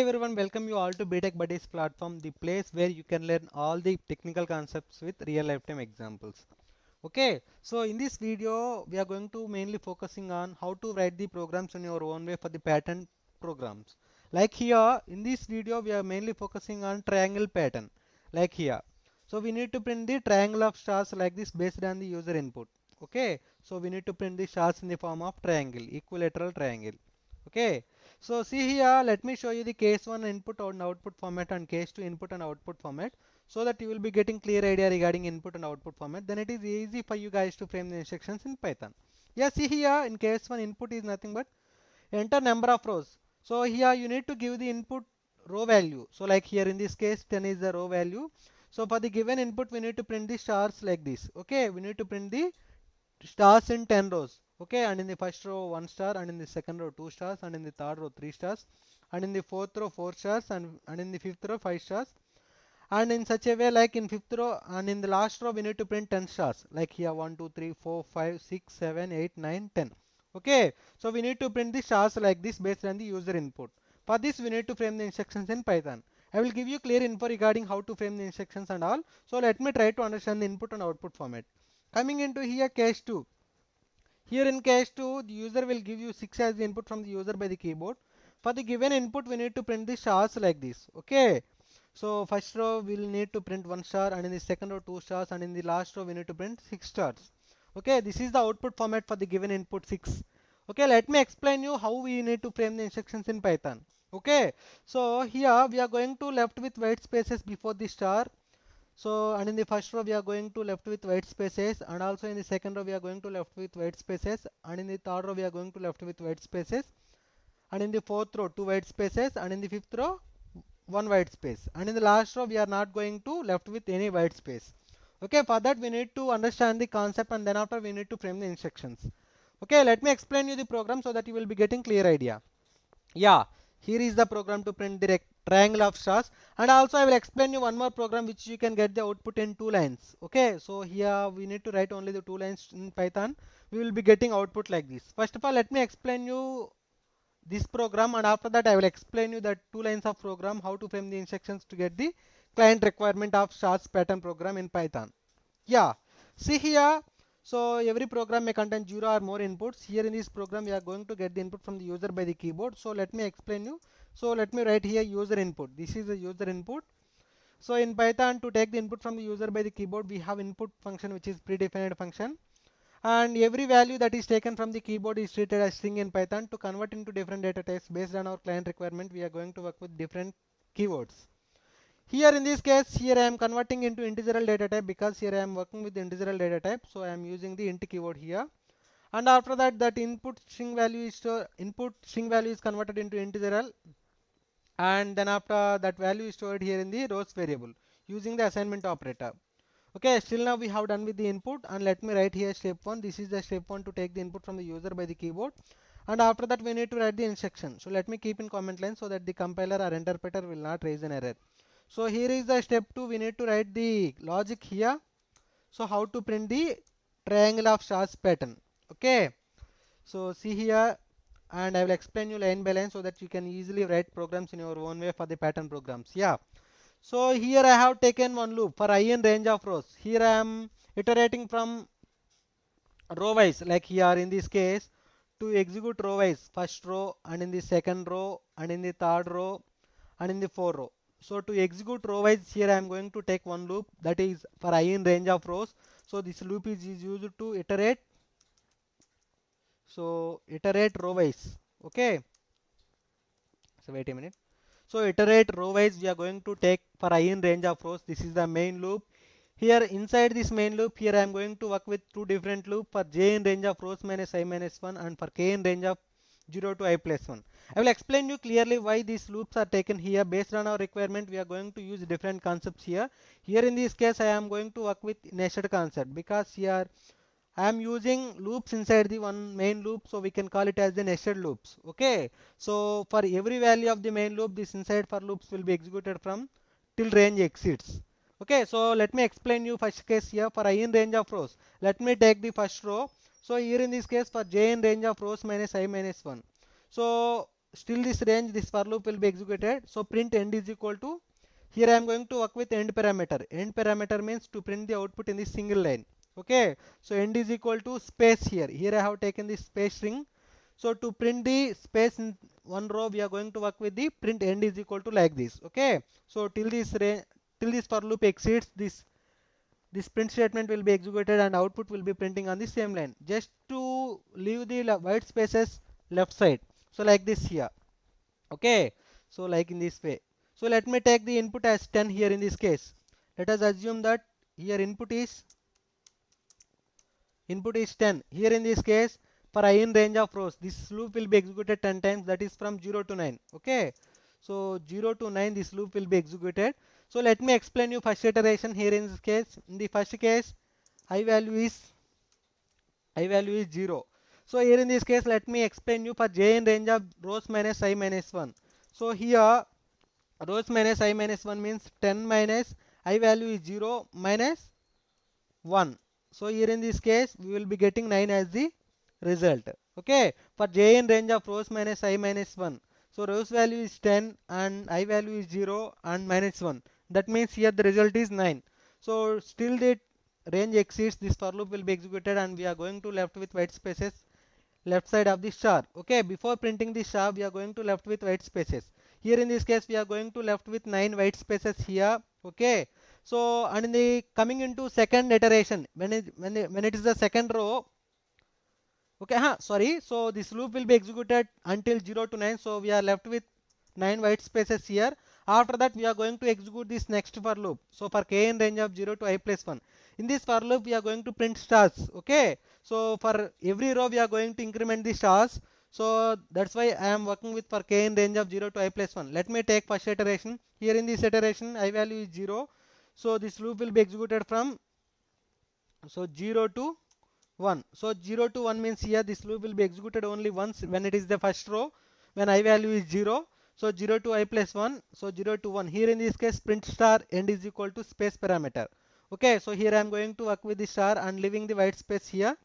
Hey everyone, welcome you all to BTech Buddies platform, the place where you can learn all the technical concepts with real lifetime examples. Okay, so in this video, we are going to mainly focusing on how to write the programs in your own way for the pattern programs. Like here, in this video, we are mainly focusing on triangle pattern, like here. So we need to print the triangle of stars like this based on the user input. Okay, so we need to print the stars in the form of triangle, equilateral triangle. Okay, so see here, let me show you the case 1 input and output format and case 2 input and output format, so that you will be getting clear idea regarding input and output format. Then it is easy for you guys to frame the instructions in Python. Yeah, see here, in case 1 input is nothing but enter number of rows. So here you need to give the input row value. So like here in this case 10 is the row value. So for the given input we need to print the stars like this. Okay, we need to print the stars in 10 rows. Okay, and in the first row 1 star, and in the second row 2 stars, and in the third row 3 stars, and in the fourth row 4 stars, and in the fifth row 5 stars, and in such a way like in fifth row and in the last row we need to print 10 stars, like here 1 2 3 4 5 6 7 8 9 10. Okay, so we need to print the stars like this based on the user input. For this we need to frame the instructions in Python. I will give you clear info regarding how to frame the instructions and all. So let me try to understand the input and output format. Coming into here case 2. Here in case 2, the user will give you 6 as the input from the user by the keyboard. For the given input, we need to print the stars like this. Okay. So first row we will need to print 1 star, and in the second row 2 stars, and in the last row we need to print 6 stars. Okay, this is the output format for the given input 6. Okay, let me explain you how we need to frame the instructions in Python. Okay, so here we are going to left with white spaces before the star. So, and in the first row we are going to left with white spaces, and also in the second row we are going to left with white spaces, and in the third row we are going to left with white spaces, and in the fourth row two white spaces, and in the fifth row one white space, and in the last row we are not going to left with any white space. Okay, for that we need to understand the concept, and then after we need to frame the instructions. Okay, let me explain you the program so that you will be getting clear idea. Yeah, here is the program to print the triangle of stars, and also I will explain you one more program which you can get the output in 2 lines. Okay, so here we need to write only the 2 lines in Python. We will be getting output like this. First of all, let me explain you this program, and after that I will explain you the 2 lines of program, how to frame the instructions to get the client requirement of stars pattern program in Python. Yeah, see here. So every program may contain 0 or more inputs. Here in this program we are going to get the input from the user by the keyboard. So let me explain you. So let me write here user input. This is the user input. So in Python, to take the input from the user by the keyboard, we have input function which is predefined function, and every value that is taken from the keyboard is treated as string in Python. To convert into different data types based on our client requirement, we are going to work with different keywords. Here in this case, here I am converting into integral data type, because here I am working with the integral data type, so I am using the int keyword here. And after that, that input string value is converted into integral, and then after that value is stored here in the rows variable using the assignment operator. Okay, still now we have done with the input, and let me write here step 1. This is the step 1 to take the input from the user by the keyboard, and after that we need to write the instruction. So let me keep in comment line so that the compiler or interpreter will not raise an error. So here is the step 2. We need to write the logic here. So how to print the triangle of stars pattern. Okay, so see here, and I will explain you line by line so that you can easily write programs in your own way for the pattern programs. Yeah, so here I have taken one loop for I in range of rows. Here I am iterating from row wise, like here in this case, to execute row wise, first row, and in the second row, and in the third row, and in the fourth row. So to execute row wise, here I am going to take one loop, that is for I in range of rows. So this loop is used to iterate. So iterate row wise. Okay, so wait a minute. So iterate row wise, we are going to take for I in range of rows. This is the main loop. Here inside this main loop, here I am going to work with two different loops for j in range of rows minus I minus 1, and for k in range of 0 to I plus 1. I will explain you clearly why these loops are taken here. Based on our requirement, we are going to use different concepts here. Here in this case, I am going to work with nested concept, because here I am using loops inside the one main loop, so we can call it as the nested loops. Okay, so for every value of the main loop, this inside for loops will be executed from till range exceeds. Okay, so let me explain you first case here for I in range of rows. Let me take the first row. So here in this case for j in range of rows minus I minus 1. So still this range, this for loop will be executed. So print end is equal to, here I am going to work with end parameter. End parameter means to print the output in this single line. Okay, so end is equal to space here. Here I have taken the space string. So to print the space in one row, we are going to work with the print end is equal to like this. Okay, so till this range, till this for loop exceeds this print statement will be executed and output will be printing on the same line. Just to leave the white spaces left side. So like this here. Okay, so like in this way. So let me take the input as 10 here in this case. Let us assume that here input is 10. Here in this case, for I in range of rows, this loop will be executed 10 times, that is from 0 to 9. Okay, so 0 to 9 this loop will be executed. So let me explain you first iteration here in this case. In the first case, i value is I value is 0. So here in this case, let me explain you for j in range of rows minus I minus 1. So here rows minus I minus 1 means 10 minus I value is 0 minus 1. So here in this case, we will be getting 9 as the result. Okay, for j in range of rows minus I minus 1. So rows value is 10 and I value is 0 and minus 1. That means here the result is 9. So still the range exceeds, this for loop will be executed and we are going to left with white spaces left side of the star. Okay, before printing the star, we are going to left with white spaces. Here in this case, we are going to left with 9 white spaces here. Okay, so and in the coming into second iteration, when it is the second row, okay, sorry, so this loop will be executed until 0 to 9. So we are left with 9 white spaces here. After that, we are going to execute this next for loop. So for k in range of 0 to I plus 1. In this for loop, we are going to print stars. Okay, so for every row, we are going to increment the stars. So that's why I am working with for k in range of 0 to I plus 1. Let me take first iteration. Here in this iteration, I value is 0. So this loop will be executed from 0 to 1. So 0 to 1 means here this loop will be executed only once when it is the first row, when I value is 0. So 0 to I plus 1. So 0 to 1. Here in this case, print star end is equal to space parameter. Okay, so here I am going to work with the star and leaving the white space here.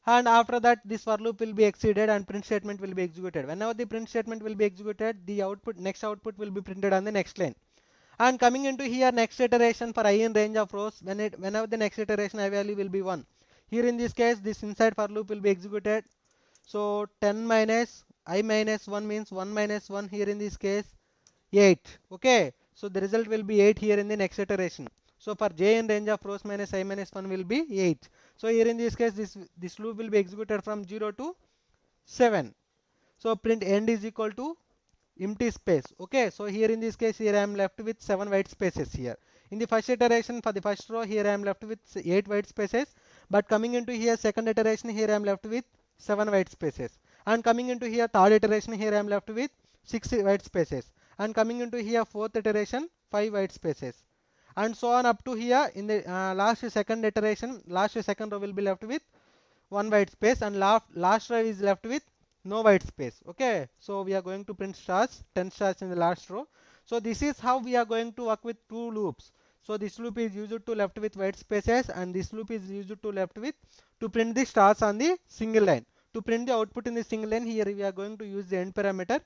And after that, this for loop will be exceeded and print statement will be executed. Whenever the print statement will be executed, the next output will be printed on the next line. And coming into here next iteration for I in range of rows, whenever the next iteration I value will be 1. Here in this case, this inside for loop will be executed. So 10 minus I minus 1 means 1 minus 1 here in this case 8. Okay, so the result will be 8 here in the next iteration. So for j in range of rows minus I minus 1 will be 8. So here in this case, this loop will be executed from 0 to 7. So print end is equal to empty space. Okay, so here in this case, here I am left with 7 white spaces here. In the first iteration for the first row, here I am left with 8 white spaces, but coming into here second iteration, here I am left with 7 white spaces, and coming into here third iteration, here I am left with 6 white spaces, and coming into here fourth iteration, 5 white spaces, and so on up to here in the last second iteration, last second row will be left with 1 white space, and last row is left with no white space. Okay, so we are going to print stars, 10 stars in the last row. So this is how we are going to work with two loops. So this loop is used to left with white spaces and this loop is used to left with to print the stars on the single line. To print the output in the single line, here we are going to use the end parameter,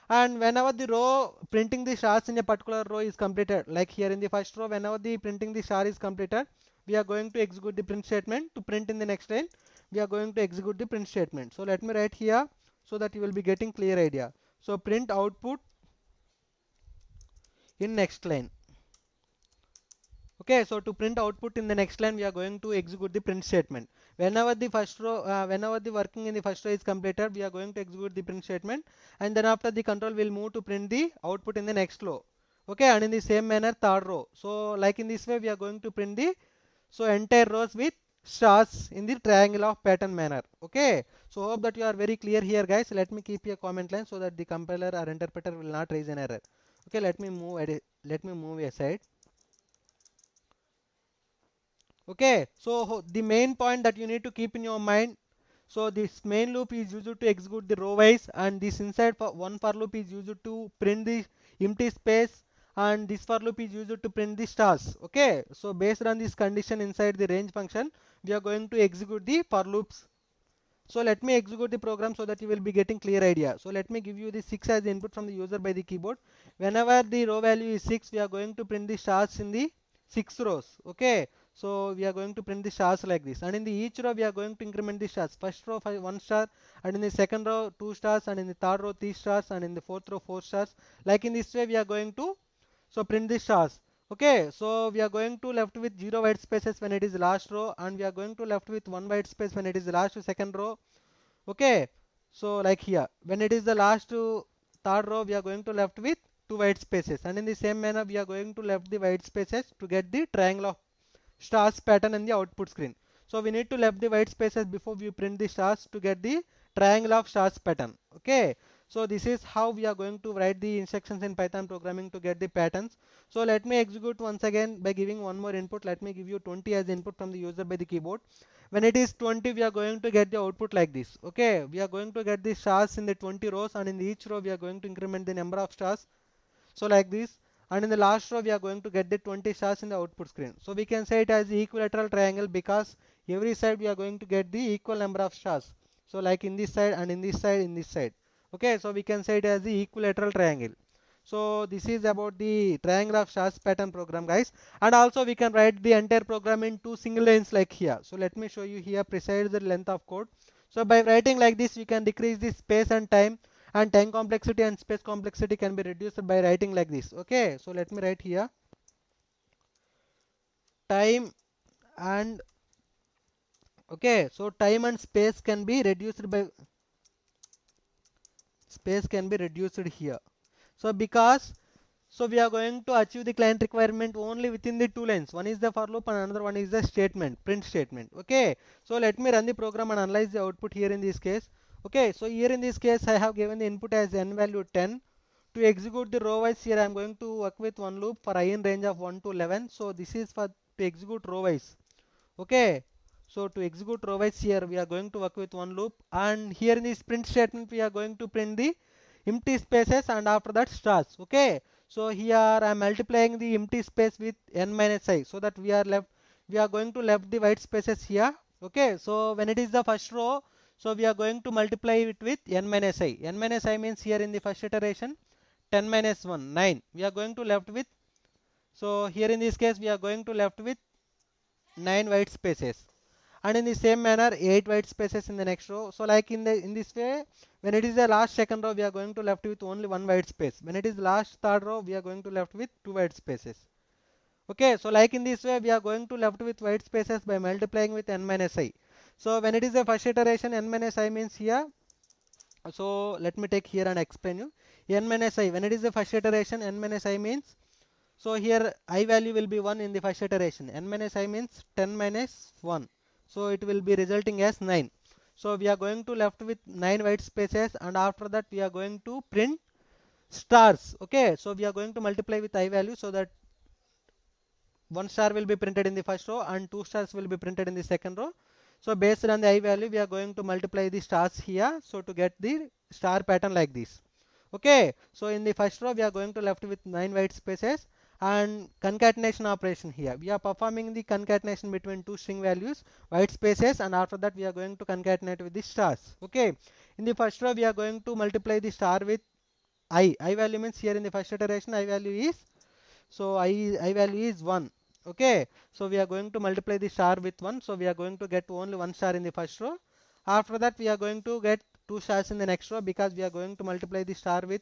and whenever the row printing the stars in a particular row is completed, like here in the first row, whenever the printing the star is completed, we are going to execute the print statement. To print in the next line, we are going to execute the print statement. So let me write here so that you will be getting clear idea. So print output in next line. Okay, so to print output in the next line, we are going to execute the print statement. Whenever the first row, whenever the working in the first row is completed, we are going to execute the print statement, and then after the control will move to print the output in the next row. Okay, and in the same manner third row. So like in this way, we are going to print the entire rows with stars in the triangle of pattern manner. Okay, so hope that you are very clear here, guys. Let me keep a comment line so that the compiler or interpreter will not raise an error. Okay, let me move aside. Okay, so the main point that you need to keep in your mind, so this main loop is used to execute the row wise, and this inside for one for loop is used to print the empty space, and this for loop is used to print the stars. Okay, so based on this condition inside the range function, we are going to execute the for loops So let me execute the program so that you will be getting clear idea. So let me give you the 6 as the input from the user by the keyboard. Whenever the row value is 6, we are going to print the stars in the 6 rows. Okay, so we are going to print the stars like this, and in the each row we are going to increment the stars. First row 1 star, and in the second row 2 stars, and in the third row 3 stars, and in the fourth row 4 stars. Like in this way we are going to print the stars. Okay, so we are going to left with 0 white spaces when it is last row, and we are going to left with 1 white space when it is last second row. Okay, so like here when it is the last third row, we are going to left with 2 white spaces, and in the same manner we are going to left the white spaces to get the triangle of stars pattern in the output screen. So we need to left the white spaces before we print the stars to get the triangle of stars pattern. Okay, so this is how we are going to write the instructions in Python programming to get the patterns. So let me execute once again by giving one more input. Let me give you 20 as input from the user by the keyboard. When it is 20, we are going to get the output like this. Okay, we are going to get the stars in the 20 rows, and in each row we are going to increment the number of stars, so like this, and in the last row we are going to get the 20 stars in the output screen. So we can say it as the equilateral triangle because every side we are going to get the equal number of stars. So like in this side and in this side, in this side. Okay, so we can say it as the equilateral triangle. So this is about the triangle of stars pattern program, guys. And also we can write the entire program in two single lines like here. So let me show you here precise the length of code. So by writing like this, we can decrease the space and time, and time complexity and space complexity can be reduced by writing like this. Okay, so let me write here time and okay, so time and space can be reduced by here. So because we are going to achieve the client requirement only within the two lines. One is the for loop and another one is the statement, print statement. Okay, so let me run the program and analyze the output here in this case. Okay, so here in this case I have given the input as n value 10. To execute the row wise, here I am going to work with one loop for I in range of 1 to 11. So this is for to execute row wise. Okay, so to execute row wise, here we are going to work with one loop, and here in this print statement we are going to print the empty spaces and after that stars. Okay, so here I am multiplying the empty space with n minus I, so that we are going to left the white spaces here. Okay, so when it is the first row, so we are going to multiply it with n minus I. N minus I means here in the first iteration 10 minus 1 9. We are going to left with, so here in this case we are going to left with 9 white spaces, and in the same manner 8 white spaces in the next row. So like in this way, when it is the last second row, we are going to left with only one white space. When it is last third row, we are going to left with two white spaces. Okay, so like in this way we are going to left with white spaces by multiplying with n minus I. So when it is the first iteration, n minus I means here, so let me take here and explain you. N minus I, when it is the first iteration, n minus I means, so here I value will be 1 in the first iteration. N minus I means 10 minus 1. So it will be resulting as 9. So we are going to left with 9 white spaces, and after that we are going to print stars. Okay, so we are going to multiply with I value so that 1 star will be printed in the first row and 2 stars will be printed in the second row. So based on the I value, we are going to multiply the stars here, so to get the star pattern like this. Okay, so in the first row we are going to left with 9 white spaces, and concatenation operation, here we are performing the concatenation between two string values, white spaces, and after that we are going to concatenate with the stars. Okay, in the first row we are going to multiply the star with I value means here in the first iteration I value is, so I value is 1. Okay, so we are going to multiply the star with 1, so we are going to get only one star in the first row. After that we are going to get two stars in the next row because we are going to multiply the star with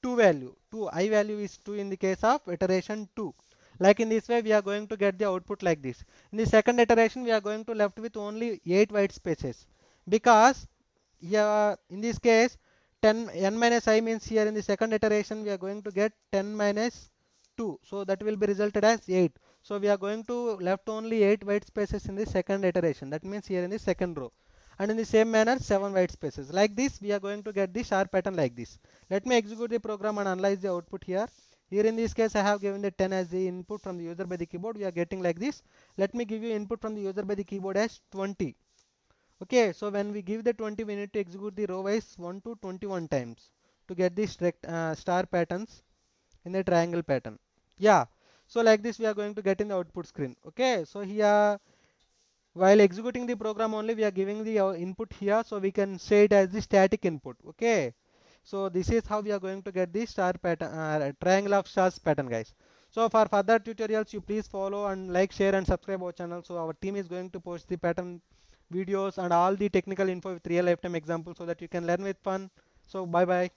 2 value. 2 I value is 2 in the case of iteration 2. Like in this way we are going to get the output like this. In the second iteration we are going to left with only 8 white spaces because here in this case 10 n minus I means here in the second iteration we are going to get 10 minus 2, so that will be resulted as 8. So we are going to left only 8 white spaces in the second iteration, that means here in the second row, and in the same manner 7 white spaces. Like this we are going to get the star pattern like this. Let me execute the program and analyze the output here. Here in this case I have given the 10 as the input from the user by the keyboard. We are getting like this. Let me give you input from the user by the keyboard as 20. Okay, so when we give the 20, we need to execute the row wise 1 to 21 times to get the star patterns in the triangle pattern. Yeah, so like this we are going to get in the output screen. Okay, so here while executing the program only we are giving the input here, so we can say it as the static input. Okay, so this is how we are going to get the star pattern, triangle of stars pattern, guys. So for further tutorials, you please follow and like, share and subscribe our channel. So our team is going to post the pattern videos and all the technical info with real lifetime examples so that you can learn with fun. So bye bye.